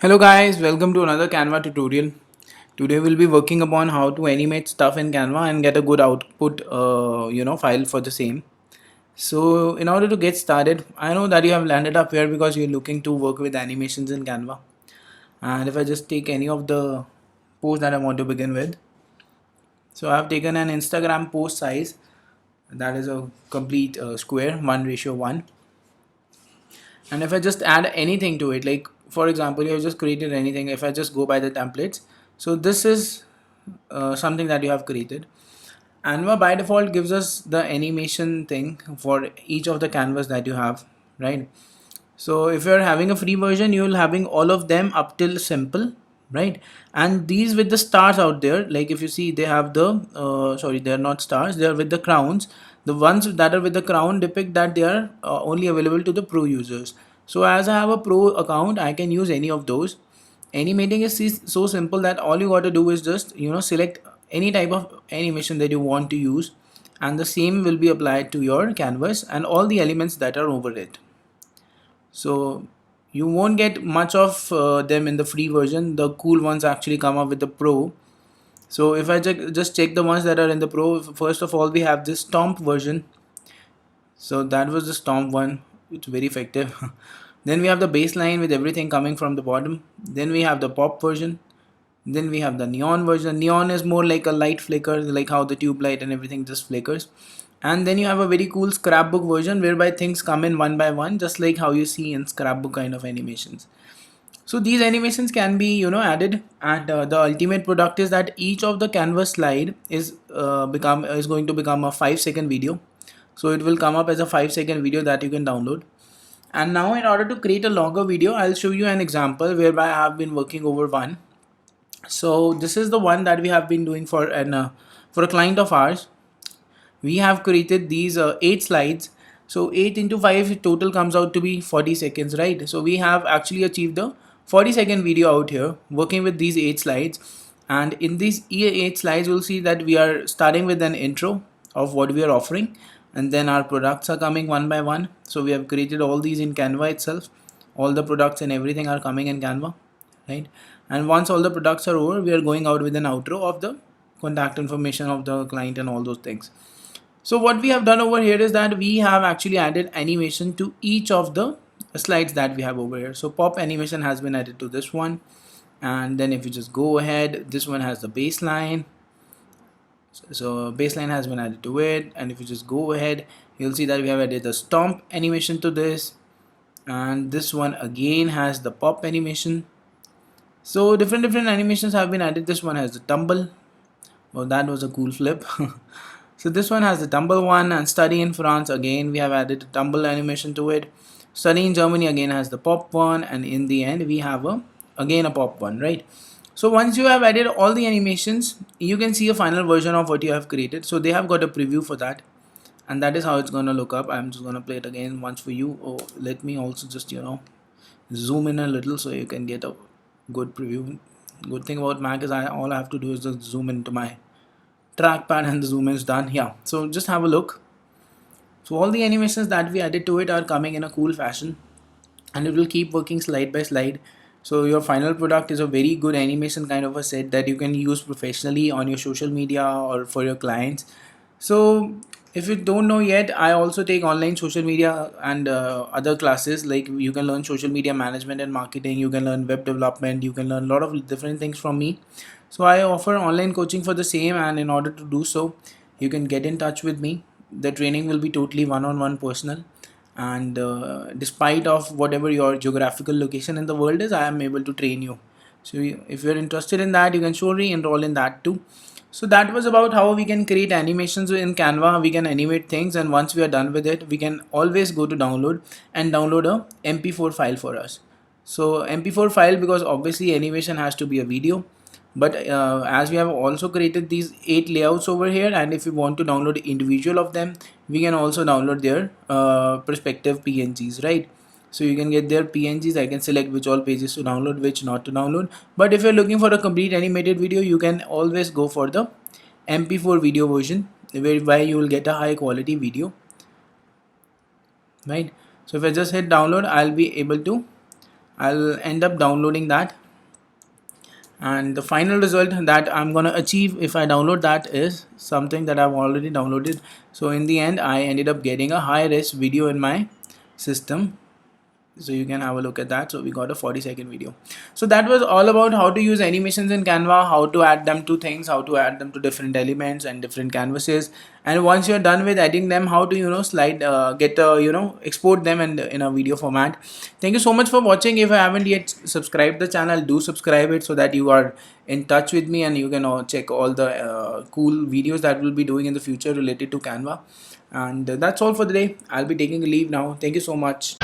Hello guys, welcome to another Canva tutorial. Today we'll be working upon how to animate stuff in Canva and get a good output file for the same. So in order to get started, I know that you have landed up here because you're looking to work with animations in Canva. And if I just take any of the posts that I want to begin with. So I've taken an Instagram post size that is a complete square 1:1. And if I just add anything to it, like for example you have just created anything, if I just go by the templates, so this is something that you have created. Canva by default gives us the animation thing for each of the canvas that you have, right? So if you're having a free version, you'll having all of them up till simple, right? And these with the stars out there, like if you see they have the sorry, they're not stars, they're with the crowns. The ones that are with the crown depict that they are only available to the pro users. So as I have a pro account, I can use any of those. Animating is so simple that all you got to do is just select any type of animation that you want to use, and the same will be applied to your canvas and all the elements that are over it. So you won't get much of them in the free version. The cool ones actually come up with the pro. So if I just check the ones that are in the pro, first of all we have this stomp version. So that was the stomp one. It's very effective. Then we have the baseline with everything coming from the bottom. Then we have the pop version. Then we have the neon version. Neon is more like a light flicker, like how the tube light and everything just flickers. And then you have a very cool scrapbook version whereby things come in one by one, just like how you see in scrapbook kind of animations. So these animations can be added, and the ultimate product is that each of the canvas slide is going to become a 5-second video. So it will come up as a 5-second video that you can download. And now in order to create a longer video, I'll show you an example whereby I have been working over one. So this is the one that we have been doing for a client of ours. We have created these 8 slides. So 8 into 5 total comes out to be 40 seconds, right? So we have actually achieved the 40-second video out here working with these 8 slides. And in these 8 slides we'll see that we are starting with an intro of what we are offering, and then our products are coming one by one. So we have created all these in Canva itself. All the products and everything are coming in Canva, right? And once all the products are over, we are going out with an outro of the contact information of the client and all those things. So what we have done over here is that we have actually added animation to each of the slides that we have over here. So pop animation has been added to this one, and then if you just go ahead, this one has the baseline. So baseline has been added to it, and if you just go ahead, you'll see that we have added the stomp animation to this, and this one again has the pop animation. So different animations have been added. This one has the tumble. Oh, that was a cool flip. So this one has the tumble one, and study in France, again we have added a tumble animation to it. Study in Germany again has the pop one, and in the end we have again a pop one, right? So once you have added all the animations, you can see a final version of what you have created. So they have got a preview for that, and that is how it's gonna look up. I'm just gonna play it again once for you. Oh, let me also just zoom in a little so you can get a good preview. Good thing about Mac is all I have to do is just zoom into my trackpad and the zoom is done. Yeah, so just have a look. So all the animations that we added to it are coming in a cool fashion, and it will keep working slide by slide. So your final product is a very good animation kind of a set that you can use professionally on your social media or for your clients. So if you don't know yet, I also take online social media and other classes. Like you can learn social media management and marketing, you can learn web development, you can learn a lot of different things from me. So I offer online coaching for the same, and in order to do so, you can get in touch with me. The training will be totally one-on-one personal, and despite of whatever your geographical location in the world is, I am able to train you. So if you're interested in that, you can surely enroll in that too. So that was about how we can create animations in Canva. We can animate things, and once we are done with it, we can always go to download and download a MP4 file for us. So MP4 file, because obviously animation has to be a video, but as we have also created these 8 layouts over here, and if we want to download individual of them, we can also download their perspective PNGs, right? So you can get their PNGs. I can select which all pages to download, which not to download. But if you're looking for a complete animated video, you can always go for the MP4 video version, whereby you will get a high quality video, right? So if I just hit download, I'll be able to I'll end up downloading that, and the final result that I'm gonna achieve if I download that is something that I've already downloaded. So in the end, I ended up getting a high res video in my system, so you can have a look at that. So we got a 40-second video. So that was all about how to use animations in Canva, how to add them to things, how to add them to different elements and different canvases, and once you're done with adding them, how to slide get export them in a video format. Thank you so much for watching. If I haven't yet subscribed the channel, do subscribe it so that you are in touch with me and you can check all the cool videos that we'll be doing in the future related to Canva. And that's all for the day. I'll be taking a leave now. Thank you so much.